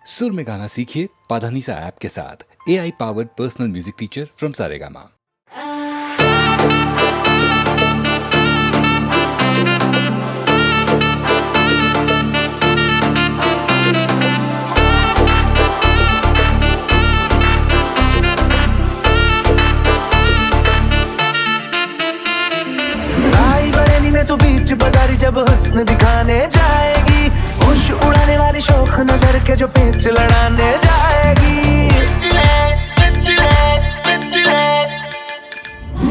सुर में गाना सीखिए पाधानीसा ऐप के साथ। AI powered personal music teacher from Saregama. तो बीच बाजारी जब हुस्न दिखाने जाएगी, होश उड़ाने वाली शौक नजर के जो पेच लड़ाने जाएगी।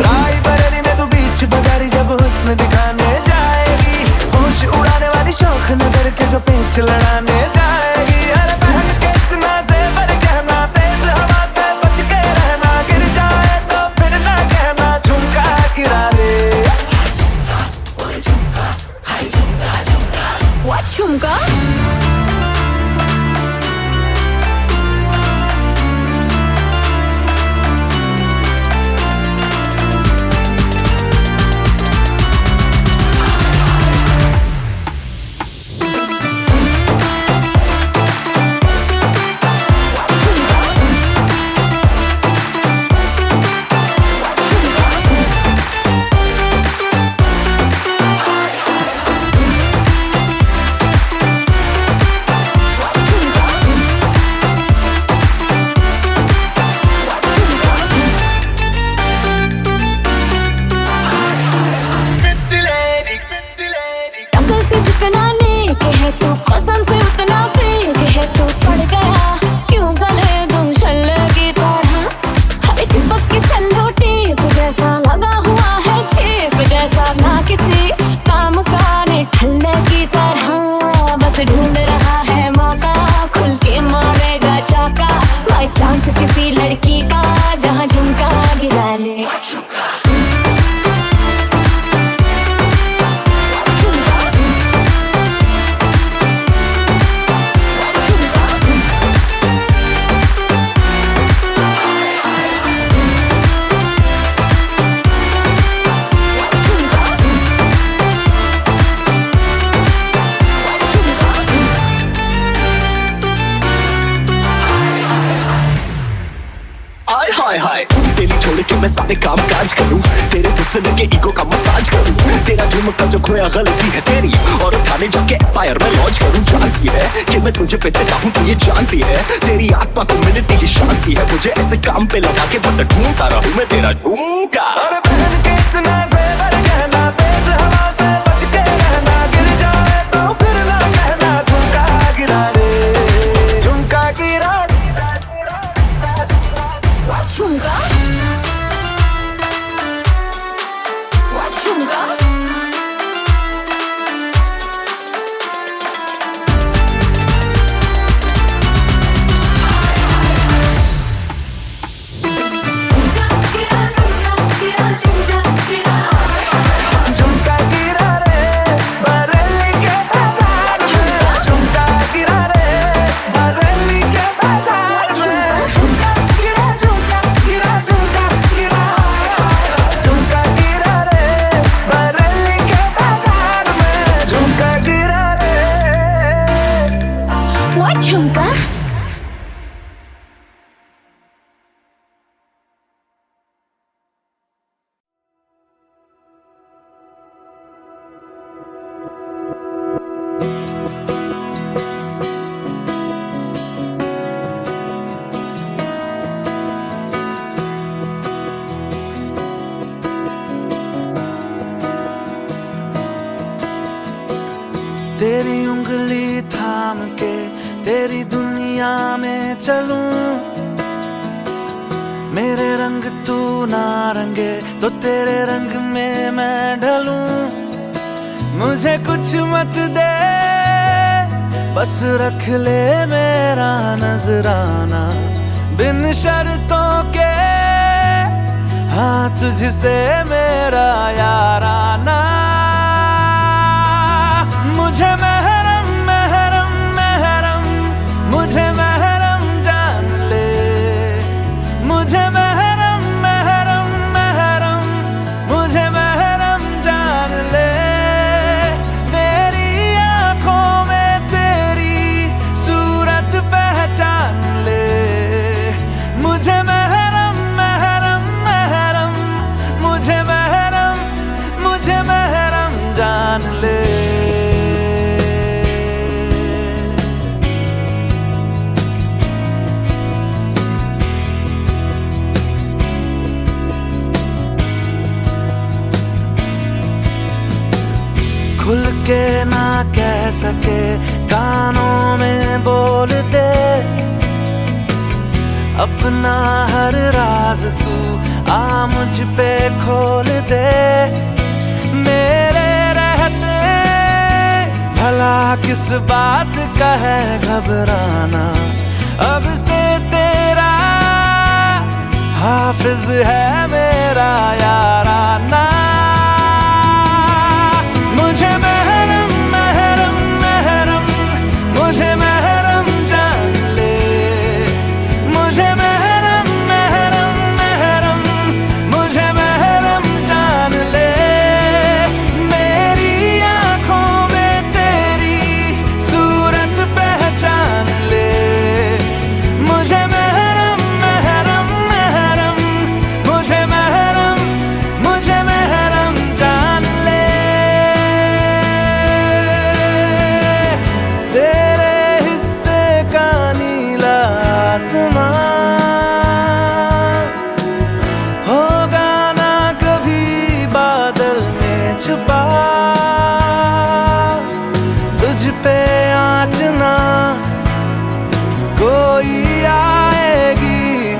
रायबरेली में तो बीच बाजारी जब हुस्न दिखाने जाएगी, होश उड़ाने वाली शौक नजर के जो पेच लड़ाने जाएगी। अरे बहन के इतना ज़ेवर कहना, तेज हवा से बच के रहना, गिर जाए तो फिर ना कहना झुमका गिरा रे। What झुमका? ढूंढ रहा है मौका, खुल के मारेगा चाका, बाई चांस किसी लड़की का जहाँ झुमका गिरा ले। हाय तेरी छोड़ के मैं सारे काम काज करूं, तेरे हुस्न के ईगो का मसाज करूं, तेरा झुमका जो खोया गलती है तेरी, और थाने जाके एम्पायर में लॉन्च करूं। जानती है कि मैं तुझे पे तेरा हूं, तू ये जानती है, तेरी आत्मा को मिलती ही शांति है, मुझे ऐसे काम पे लगा के बस ढूंढता रहूं मैं तेरा झुमका। अरे बहन के इतना ज़ेवर कहना, तेज हवा से बच के रहना, गिर जाए तो फिर ना कहना झुमका गिरा रे, झुमका गिरा। झुमका? झुमका? झुमका गिरा रे बरेली के बाजार में, झुमका गिरा रे बरेली के बाजार में, झुमका गिरा झुमका गिरा झुमका गिरा, झुमका गिरा रे बरेली के बाजार में, झुमका गिरा रे। What झुमका? तेरी उंगली थाम के तेरी दुनिया में चलूं, मेरे रंग तू ना रंगे तो तेरे रंग में मैं ढलूं। मुझे कुछ मत दे, बस रख ले मेरा नजराना, बिन शर्तों के हाँ तुझसे मेरा याराना। मुझे महरम महरम महरम, मुझे महरम जान ले, मुझे महरम महरम महरम, मुझे महरम जान ले। मेरी आँखों में तेरी सूरत पहचान सके कानों में बोल दे अपना हर राज तू आ मुझ पे खोल दे मेरे रहते भला किस बात का है घबराना अब से तेरा हाफिज है मेरा याराना मुझे महरम महरम महरम मुझे महरम जान ले मुझे महरम महरम महरम मुझे महरम जान ले मेरी आंखों में तेरी सूरत पहचान ले मुझे महरम महरम महरम मुझे महरम जान ले तेरे हिस्से का नीला आसमां होगा ना कभी बादल में छुपा तुझ पे आँच ना कोई आएगी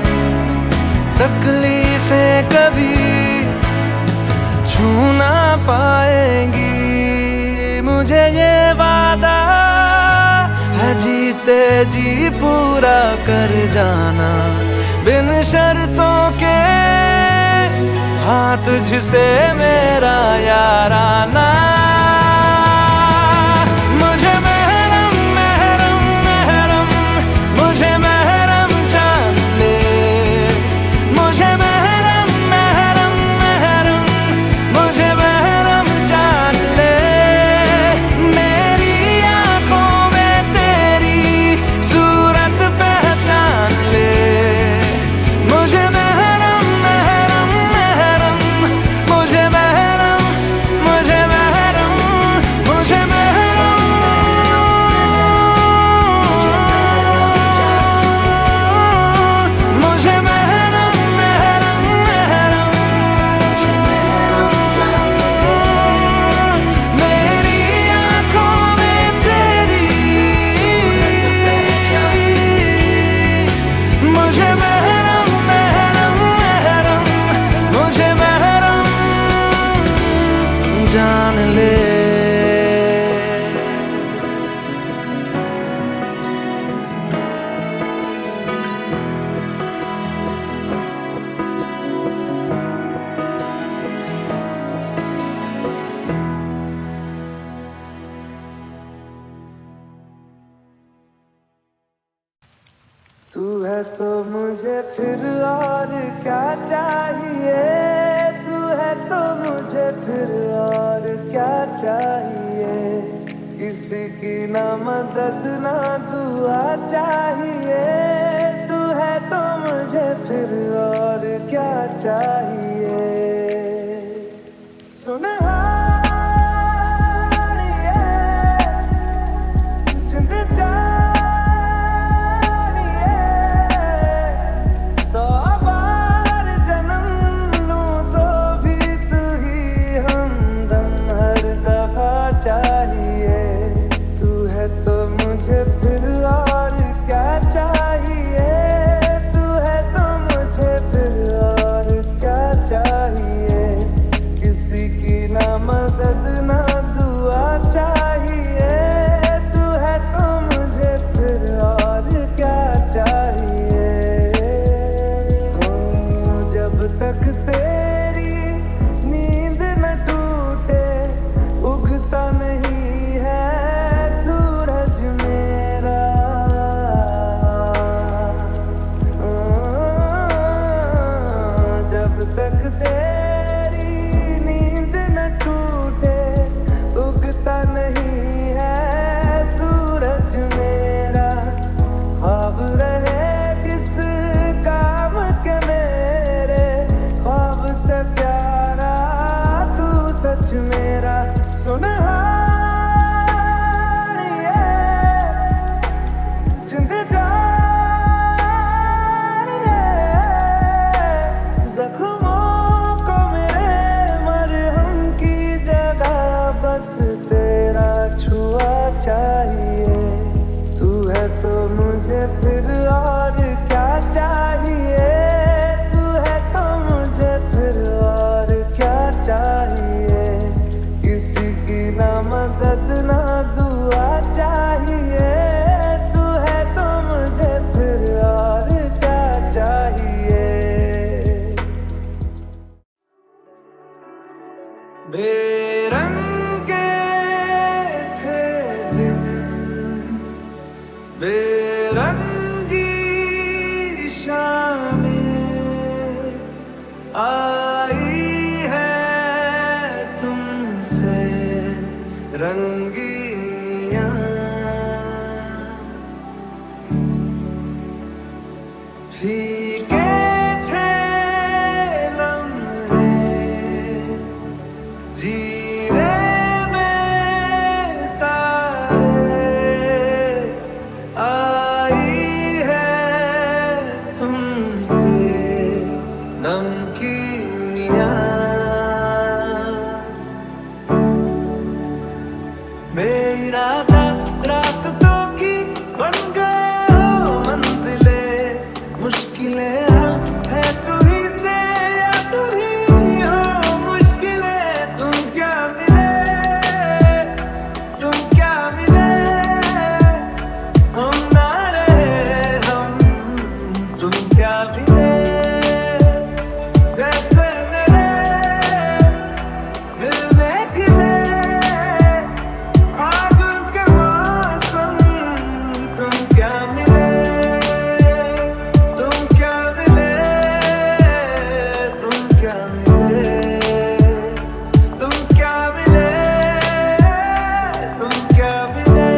तकलीफें कभी छू ना पाएंगी मुझे ये वादा है जीते जी पूरा कर जाना बिन शर्तों के हाँ तुझसे मेरा याराना मुझे महरम महरम महरम मुझे महरम जान ले मुझे महरम महरम महरम मुझे महरम जान ले मेरी आंखों में तेरी सूरत पहचान ले मुझे महरम महरम महरम मुझे महरम मुझे महरम मुझे महरम मुझे महरम महरम महरम मुझे महरम जान ले मेरी आंखों में तेरी मुझे महरम महरम महरम मुझे महरम जान ले तू है तो मुझे फिर और क्या चाहिए तू है तो मुझे फिर और क्या चाहिए किसी की ना मदद ना दुआ चाहिए तू है तो मुझे फिर और क्या चाहिए सुन जिंद जानिए 100 बार जन्म लूं तो भी तू ही हमदम हर दफा चाहिए तू है तो मुझे फिर और क्या चाहिए तू है तो मुझे फिर और क्या चाहिए किसी की ना मदद ना दुआ चाहिए तू है तो मुझे फिर और क्या चाहिए जब तक तेरी नींद न टूटे उगता नहीं है सूरज मेरा जब तक तेरी नींद न टूटे उगता नहीं है सूरज मेरा ख्वाब रहे किस काम के मेरे ख्वाब से प्यारा तू सच मेरा सुन जिंद जानिए जख्मों को मेरे मरहम की जगह बस तेरा छुआ मुझे फिर और क्या चाहिए, तू है तो मुझे फिर और क्या चाहिए, किसी की ना मदद ना दुआ चाहिए, तू है तो मुझे फिर और क्या चाहिए। बेरंगे थे दिन, बेरंगी शामें आई है तुमसे रंगीनियां, फीके थे लम्हे जीने में सारे, आई है तुमसे नमकीनियां, बेइरादा रास्तों की बन गए हो मंजिलें, मुश्किलें है तू ही से या तू ही हो मुश्किलें, तुम क्या मिले हम ना रहे हम, तुम क्या मिले जैसे मेरे दिल में खिले फागुन के मौसम, तुम क्या मिले, तुम क्या मिले, तुम क्या मिले, तुम क्या मिले, तुम क्या मिले।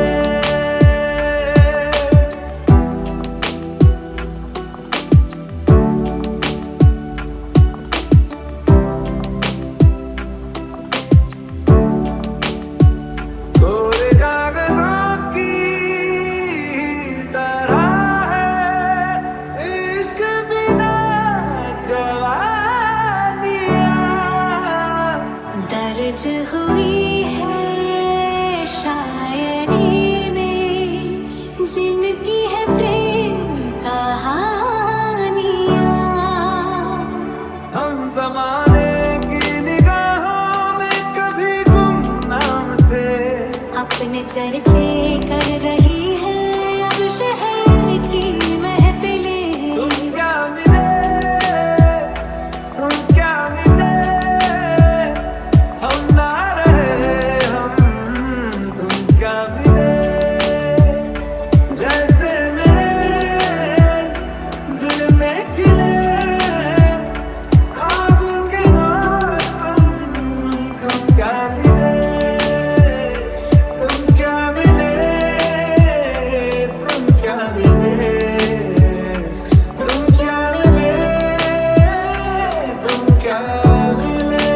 कोरे कागजों की तरह है इश्क बिना जवानियां, दर्ज हुई है शायरी में जिनकी है प्रेम कहानियां, हम जमाने की निगाहों में कभी गुमनाम थे, अपने चर्चे कर रही है अब शहर की महफिलें, तुम क्या मिले, तुम क्या मिले, हम ना रहे हम, तुम क्या मिले जैसे मेरे दिल में खिले फागुन के मौसम, तुम क्या मिले, तुम क्या मिले, तुम क्या मिले, तुम क्या मिले, तुम क्या मिले।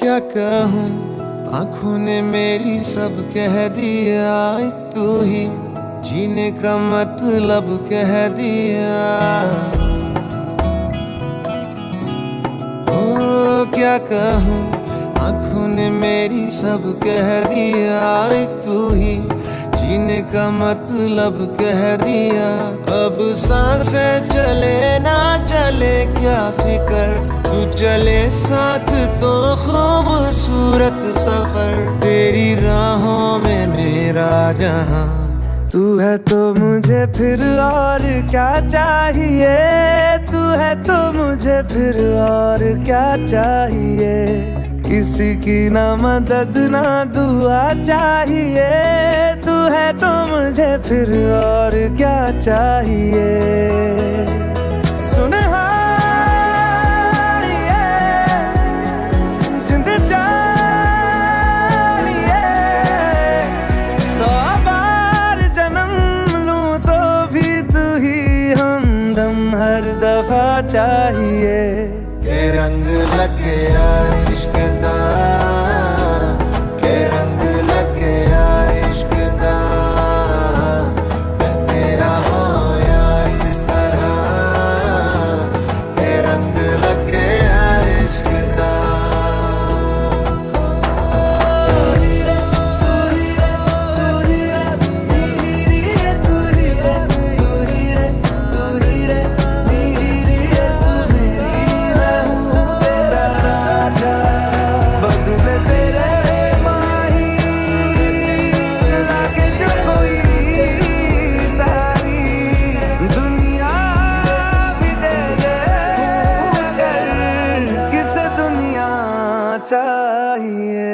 क्या कहूँ आँखों ने मेरी सब कह दिया, एक तू ही जीने का मतलब कह दिया, ओ क्या कहूँ आँखों ने मेरी सब कह दिया, एक तू ही जीने का मतलब कह दिया, अब सांसें चले ना चले क्या फिकर, तू चले साथ तो खूबसूरत सफर, तेरी राहों में मेरा जहां, तू है तो मुझे फिर और क्या चाहिए, तू है तो मुझे फिर और क्या चाहिए, किसी की ना मदद ना दुआ चाहिए, तू है तो मुझे फिर और क्या चाहिए। सुन हम हमदम हर दफा चाहिए के रंग लगे इश्क दा के रंग लगे इश्क दा मैं तेरा होया इस तरह के रंग लगे इश्क दा चाहिए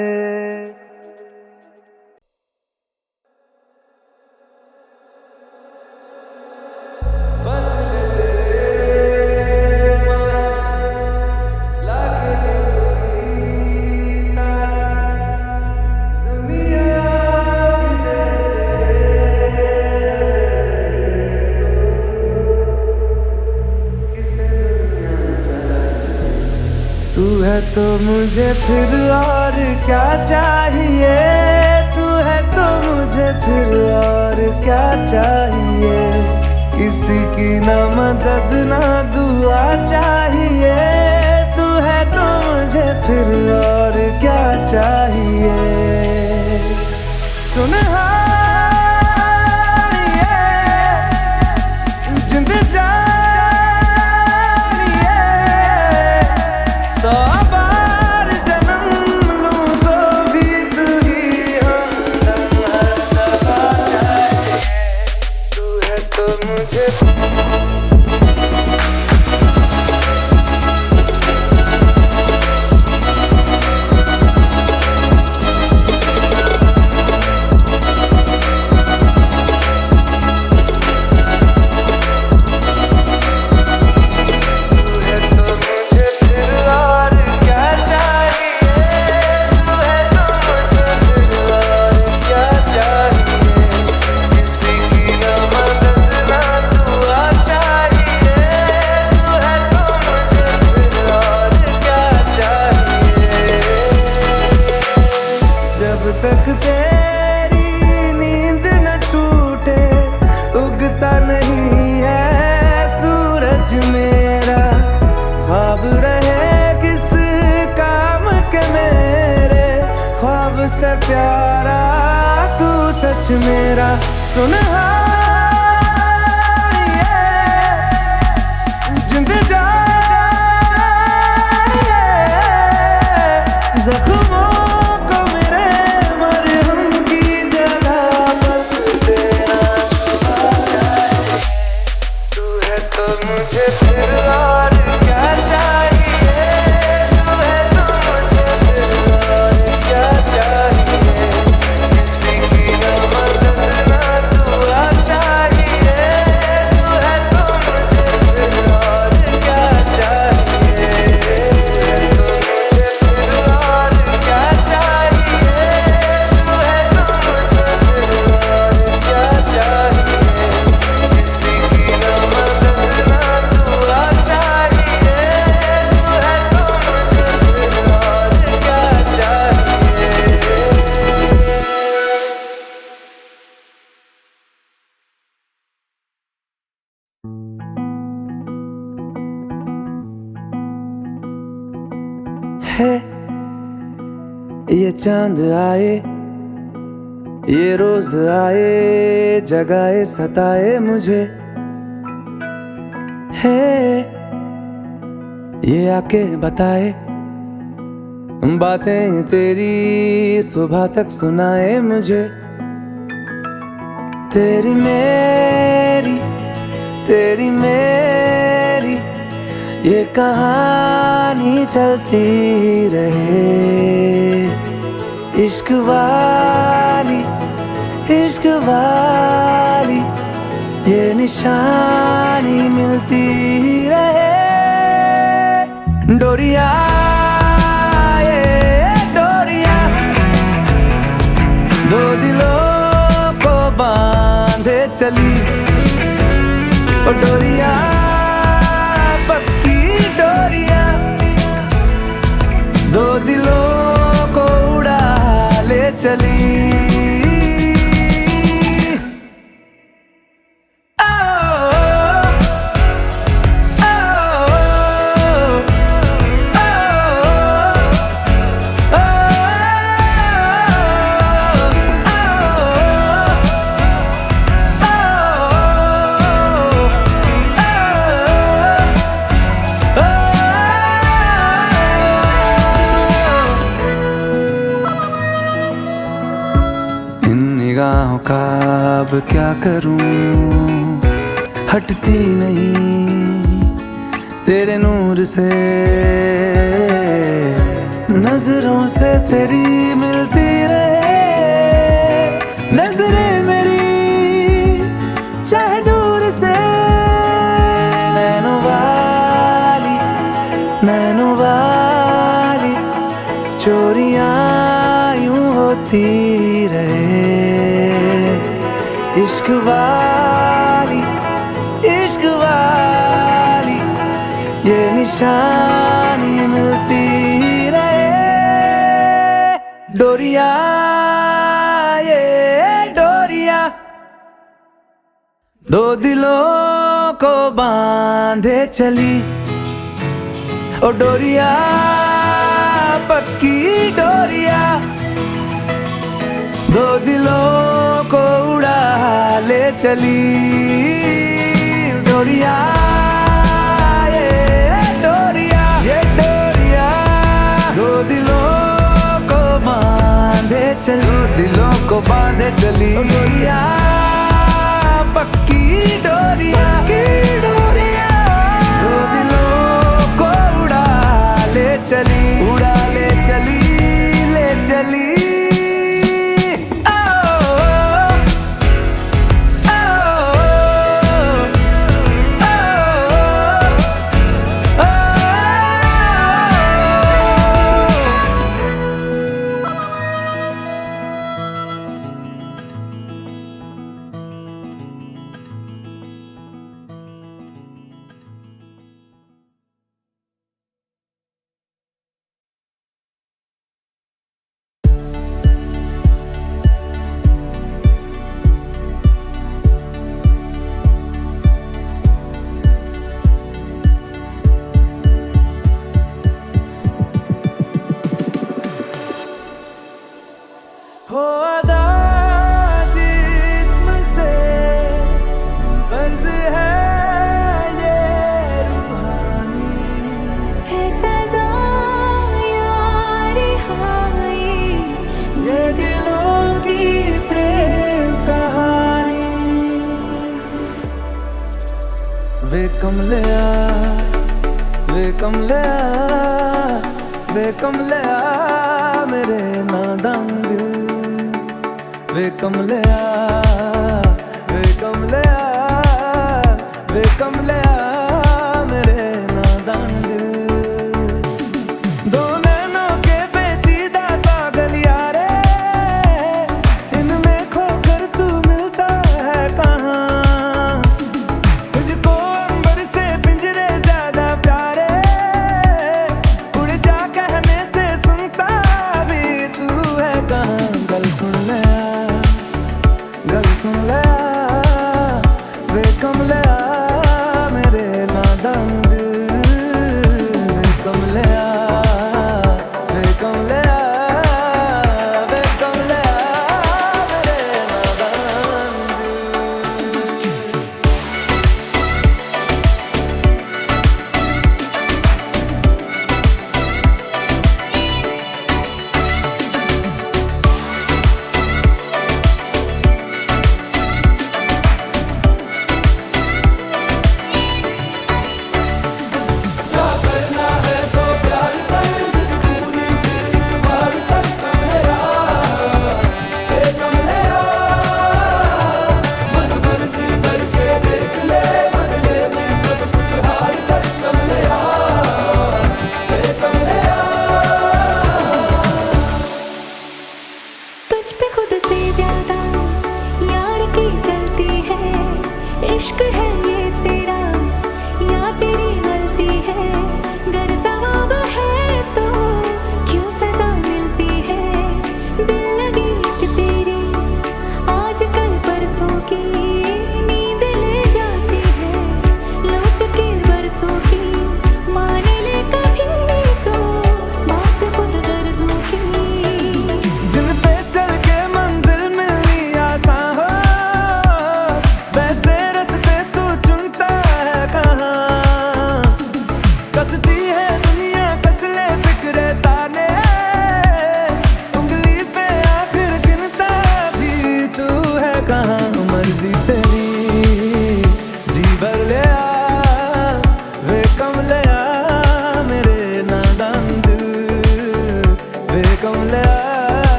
तू है तो मुझे फिर और क्या चाहिए तू है तो मुझे फिर और क्या चाहिए किसी की ना मदद ना दुआ चाहिए तू है तो मुझे फिर और क्या चाहिए सुन जिंद जानिए 100 बार जन्म लूं तो भी तू ही हमदम हर दफा चाहिए तू है तो मुझे तक तेरी नींद न टूटे उगता नहीं है सूरज मेरा ख्वाब रहे किस काम के मेरे ख्वाब से प्यारा तू सच मेरा सुन जिंद जानिए जख्मों मुझे फिर और क्या चाहिए तू है तो मुझे फिर और क्या चाहिए किसी की ना मदद ना दुआ चाहिए तू है तो मुझे फिर और क्या चाहिए तू मुझे फिर और क्या चाहिए तू है तो मुझे फिर और क्या चाहिए किसी की ना मदद है ये चांद आए ये रोज आए जगाए सताए मुझे है ये आके बताए बातें तेरी सुबह तक सुनाए मुझे तेरी मेरी ये कहानी चलती रहे इश्क वाली ये निशानी मिलती रहे डोरिया ये डोरिया दो दिलों को बांधे चली ओ डोरिया करूं, हटती नहीं तेरे नूर से। नजरों से तेरी मिलती रहे नजरें मेरी, चाहे दूर से। नैनों वाली चोरियां यूं होती रहे। इश्क वाली ये निशानी मिलती रहे। डोरिया ये डोरिया दो दिलों को बांधे चली। ओ डोरिया पक्की डोरिया दो दिलों को उड़ा ले चली। डोरिया ये डोरिया दो दिलों को बांधे चली, दिलों को बांधे चली। डोरिया पक्की डोरिया दो दिलों को उड़ा ले चली, ले चली। हो अदा जिस्म से कर्ज है ये रूहानी, है सजा यार हाय ये दिलों की प्रेम कहानी। वे कमलिया मेरे नादान दिल। वे कमलिया